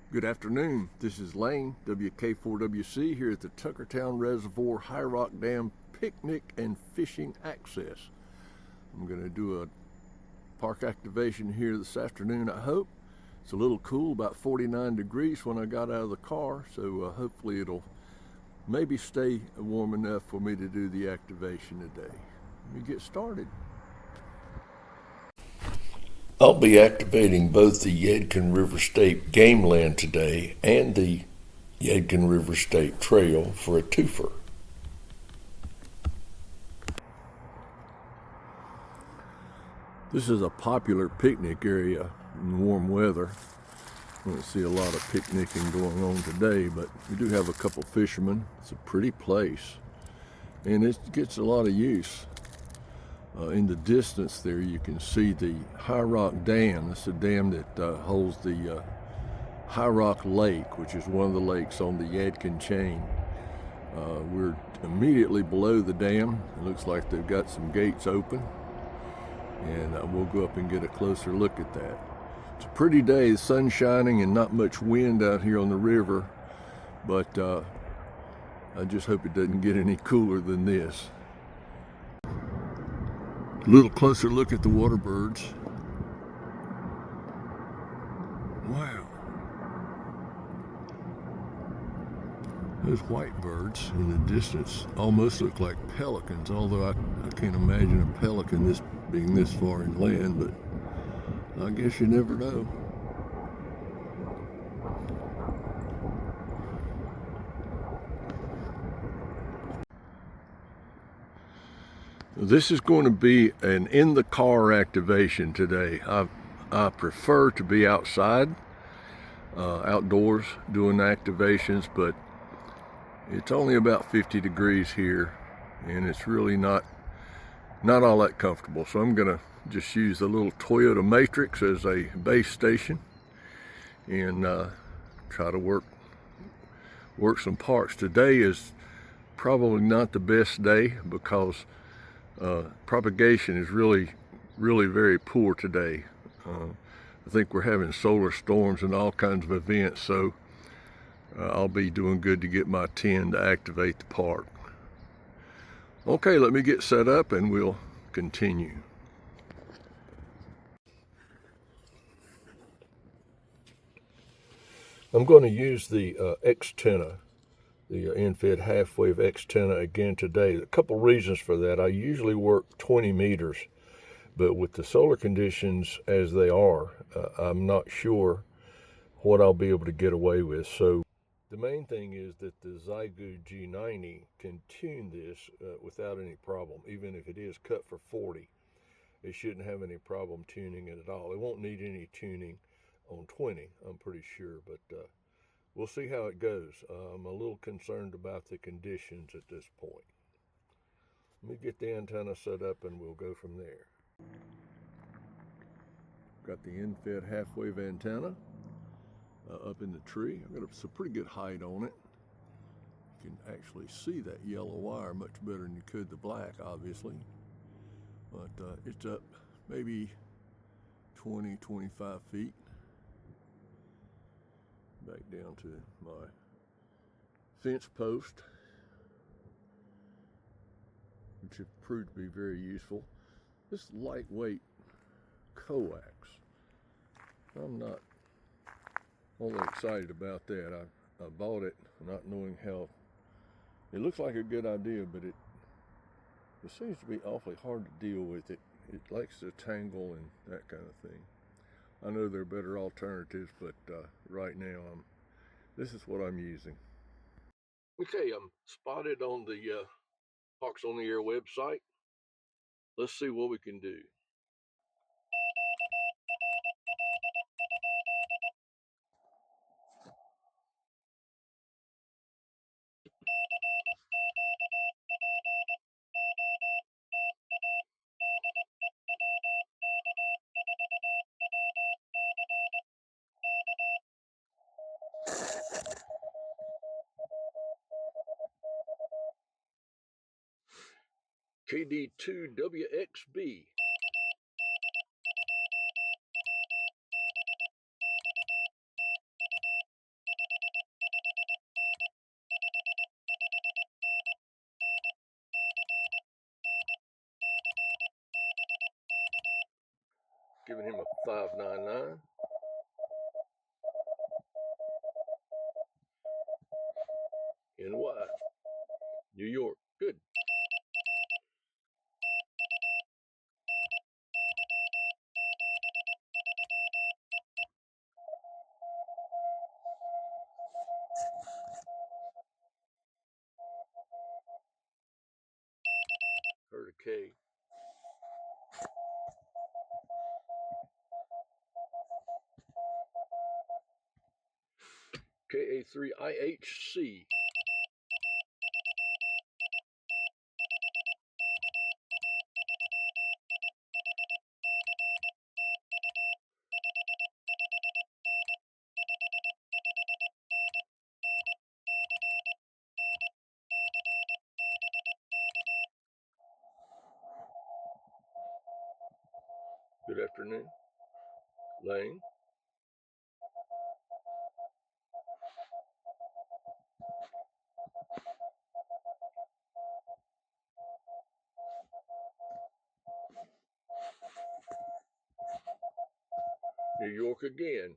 Good afternoon. This is Lane, WK4WC, here at the Tuckertown Reservoir Highrock Dam picnic and fishing access. I'm going to do a park activation here this afternoon, I hope. It's a little cool, about 49 degrees when I got out of the car, so hopefully it'll maybe stay warm enough for me to do the activation today. Let me get started. I'll be activating both the Yadkin River State Game Land today and the Yadkin River State Trail for a twofer. This is a popular picnic area in warm weather. I don't see a lot of picnicking going on today, but we do have a couple fishermen. It's a pretty place, and it gets a lot of use. In the distance there, you can see the Highrock Dam. That's a dam that holds the Highrock Lake, which is one of the lakes on the Yadkin chain. We're immediately below the dam. It looks like they've got some gates open, and we'll go up and get a closer look at that. It's a pretty day, the sun's shining and not much wind out here on the river, but I just hope it doesn't get any cooler than this. A little closer look at the water birds. Wow. Those white birds in the distance almost look like pelicans, although I can't imagine a pelican being this far inland, but I guess you never know. This is going to be an in-the-car activation today. I prefer to be outside, outdoors, doing activations, but it's only about 50 degrees here, and it's really not all that comfortable. So I'm gonna just use the little Toyota Matrix as a base station and try to work some parks. Today is probably not the best day because propagation is really very poor today. I think we're having solar storms and all kinds of events, so I'll be doing good to get my 10 to activate the park. Okay, let me get set up and we'll continue. I'm going to use the X-Tenna, the end-fed half-wave X-Tenna again today. A couple reasons for that. I usually work 20 meters, but with the solar conditions as they are, I'm not sure what I'll be able to get away with. So the main thing is that the Zygood G90 can tune this without any problem. Even if it is cut for 40, it shouldn't have any problem tuning it at all. It won't need any tuning on 20, I'm pretty sure, but we'll see how it goes. I'm a little concerned about the conditions at this point. Let me get the antenna set up and we'll go from there. Got the end-fed half-wave antenna up in the tree. I've got some pretty good height on it. You can actually see that yellow wire much better than you could the black, obviously. But it's up maybe 20-25 feet. Back down to my fence post, which have proved to be very useful. This lightweight coax, I'm not all that excited about that. I bought it not knowing how, it looks like a good idea, but it seems to be awfully hard to deal with. It likes to tangle and that kind of thing. I know there are better alternatives, but right now this is what I'm using. Okay, I'm spotted on the Hawks on the Air website. Let's see what we can do. KD2WXB. Giving him a 599. NY, New York, good. Heard a K. KA3IHC. Good afternoon. Lane. New York again.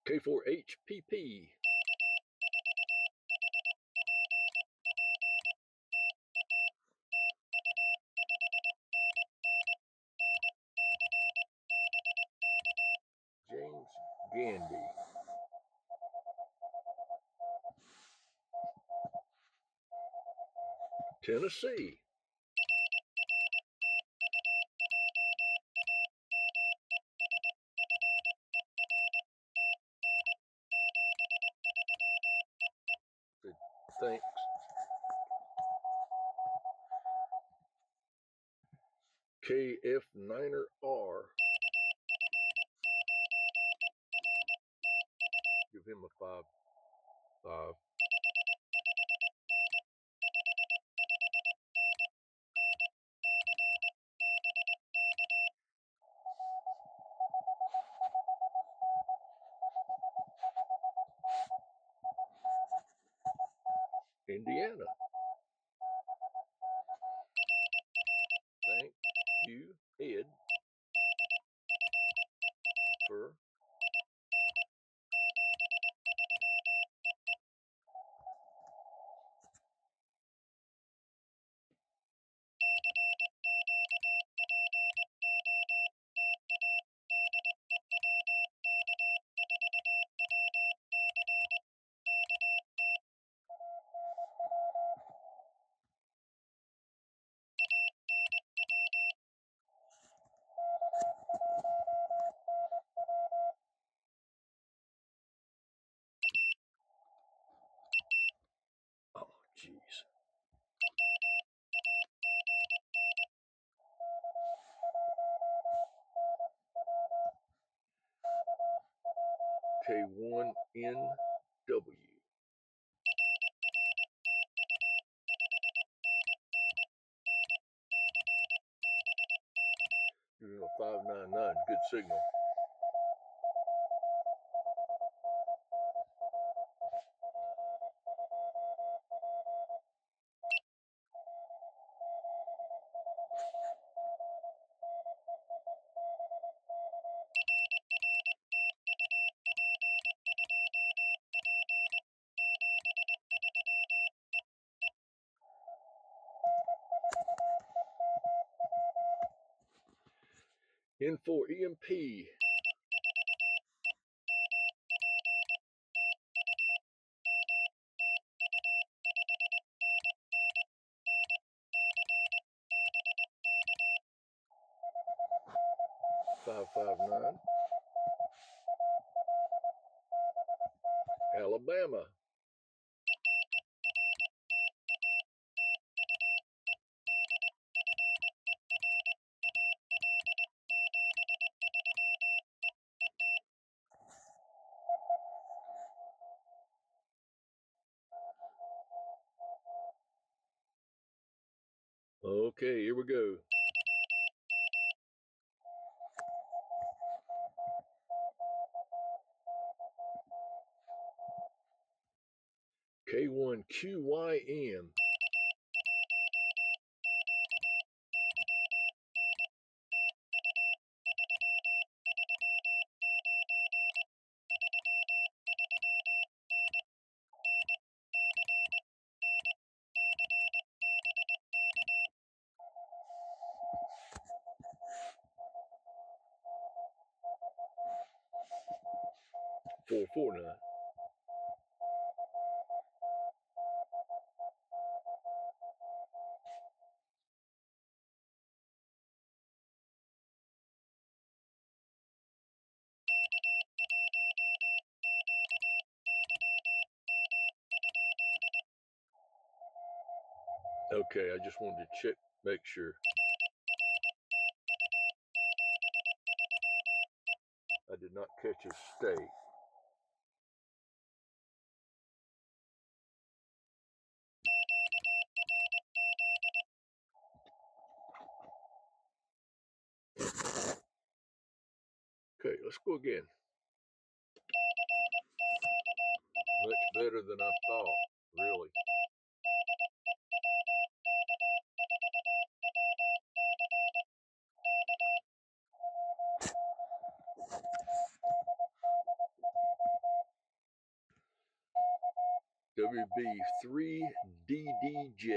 K4HPP. James Gandy. Tennessee. Thanks. KF9R. Give him a 5.5. Indiana. Thank you, Ed, for oh, jeez. K1NW. Give him a 599. Good signal. N4EMP. .559. Alabama. Okay, here we go. K1QYM. Four nine. Okay, I just wanted to check, make sure. I did not catch a stay. Okay, let's go again. Much better than I thought, really. WB3DDJ.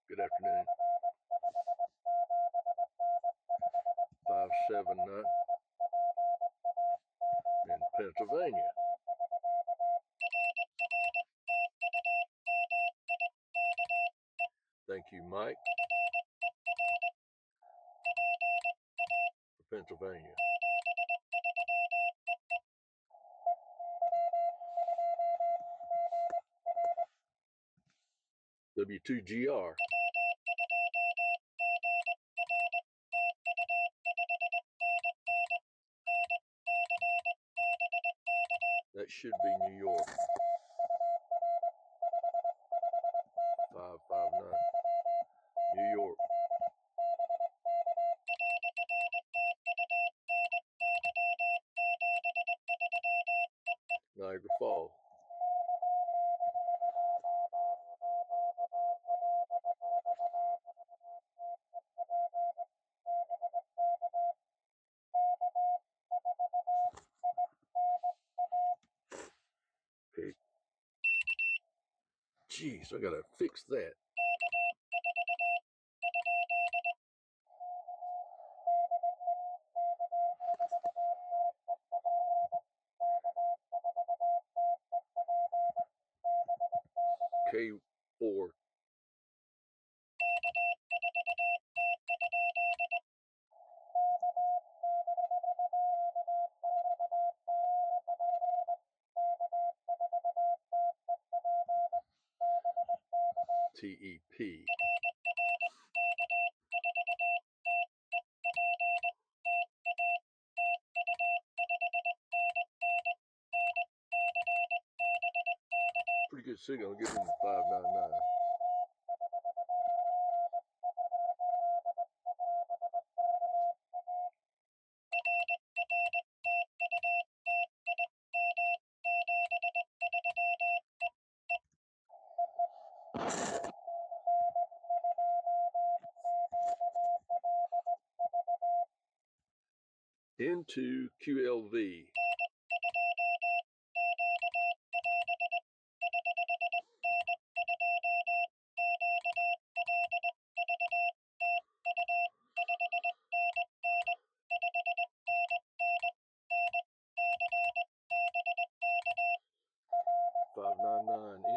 Good afternoon. 579 in Pennsylvania. Thank you, Mike, for Pennsylvania. W2GR. That should be New York. 559. New York. Niagara Falls. Okay. Jeez, I gotta fix that. K4. TEP. Pretty good signal. I'll give them 599. Into QLV.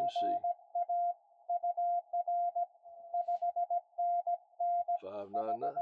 NC. 599.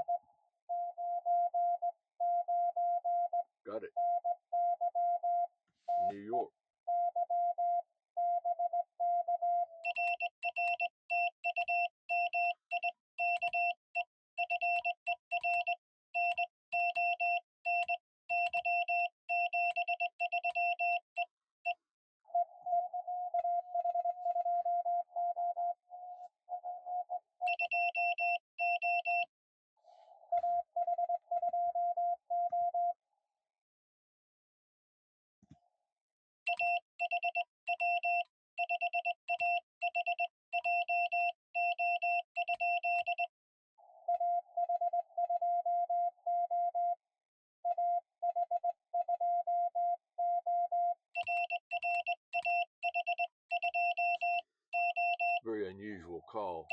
Very unusual call.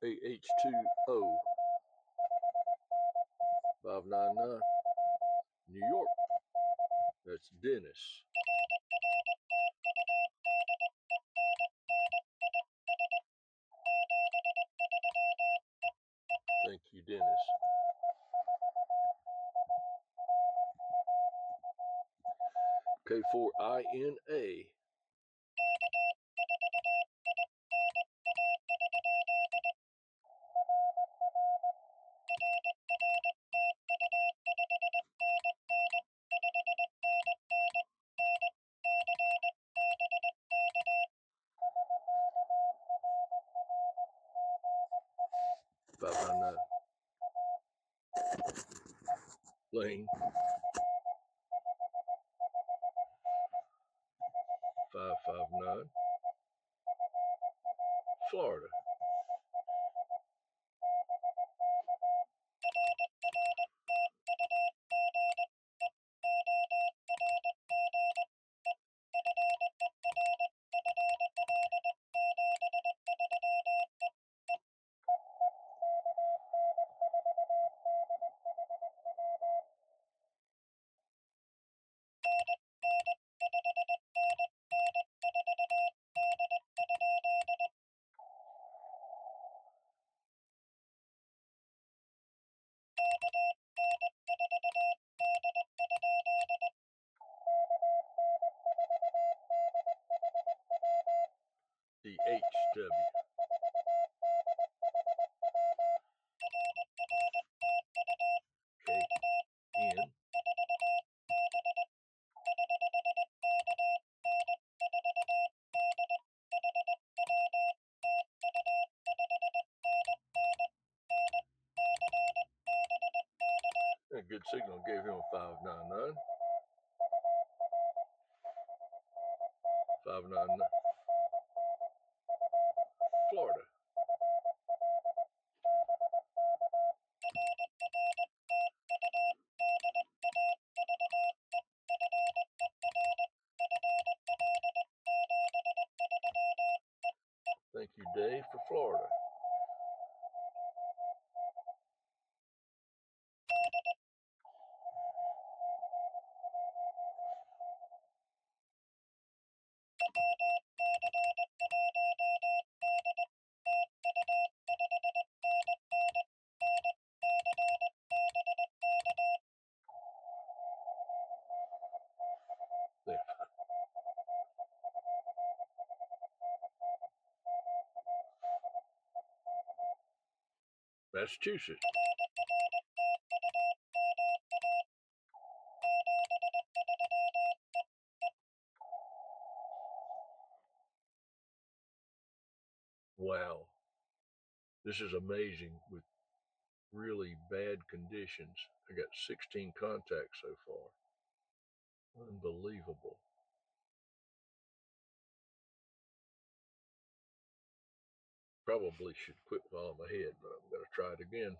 AH20 599 New York. That's Dennis. Thank you, Dennis. K4INA. Lane 559 Florida. DHW. KN. A good signal, gave him a 599. 599 Florida. Thank you, Dave, for Florida. There. Massachusetts. Wow. This is amazing with really bad conditions. I got 16 contacts so far. Unbelievable. Probably should quit while I'm ahead, but I'm going to try it again.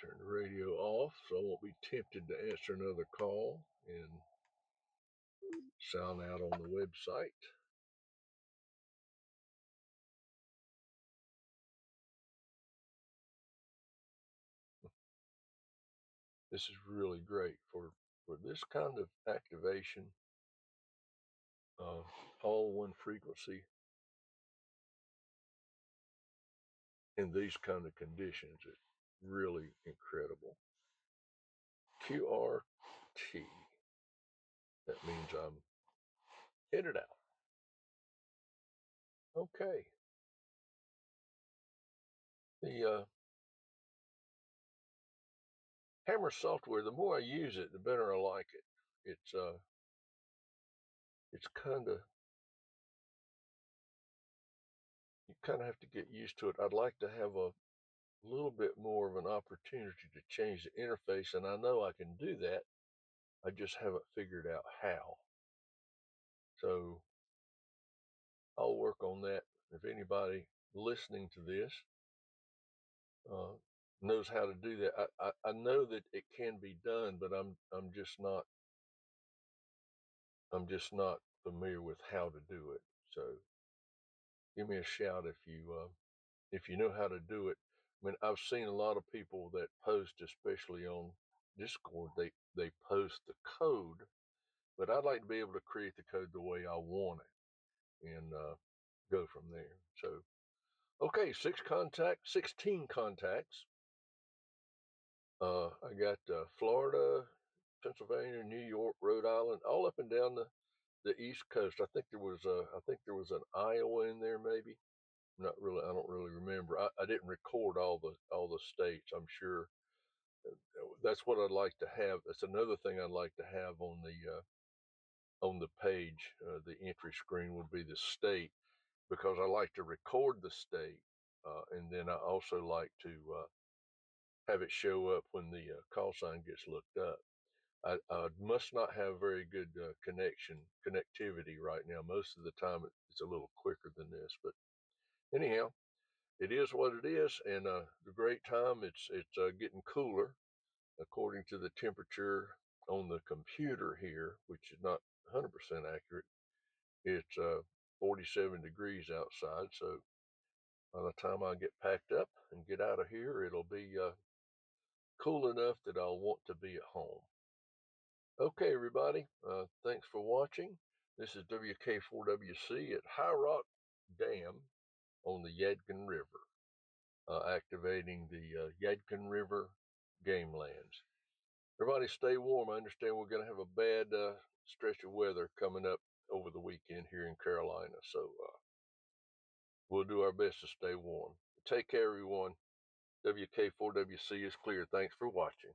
Turn the radio off so I won't be tempted to answer another call and sound out on the website. This is really great for this kind of activation, all one frequency in these kind of conditions. It's really incredible. QRT. that means I'm headed out. Okay. The Hammer software, the more I use it, the better I like it. It's kind of, you kind of have to get used to it. I'd like to have a little bit more of an opportunity to change the interface, and I know I can do that. I just haven't figured out how. So I'll work on that. If anybody listening to this knows how to do that, I know that it can be done, but I'm just not familiar with how to do it. So give me a shout if you know how to do it. I mean, I've seen a lot of people that post, especially on Discord, they post the code, but I'd like to be able to create the code the way I want it and go from there. So, okay, 16 contacts. I got Florida, Pennsylvania, New York, Rhode Island, all up and down the East Coast. I think there was an Iowa in there, maybe. Not really. I don't really remember. I didn't record all the states. I'm sure that's what I'd like to have. That's another thing I'd like to have on the page. The entry screen would be the state, because I like to record the state, and then I also like to have it show up when the call sign gets looked up. I must not have very good connectivity right now. Most of the time, it's a little quicker than this, but anyhow, it is what it is, and the great time. It's getting cooler, according to the temperature on the computer here, which is not 100% accurate. It's 47 degrees outside, so by the time I get packed up and get out of here, it'll be cool enough that I'll want to be at home. Okay, everybody, thanks for watching. This is WK4WC at Highrock Dam on the Yadkin River, activating the Yadkin River game lands. Everybody stay warm. I understand we're going to have a bad stretch of weather coming up over the weekend here in Carolina, so we'll do our best to stay warm. Take care, everyone. WK4WC is clear. Thanks for watching.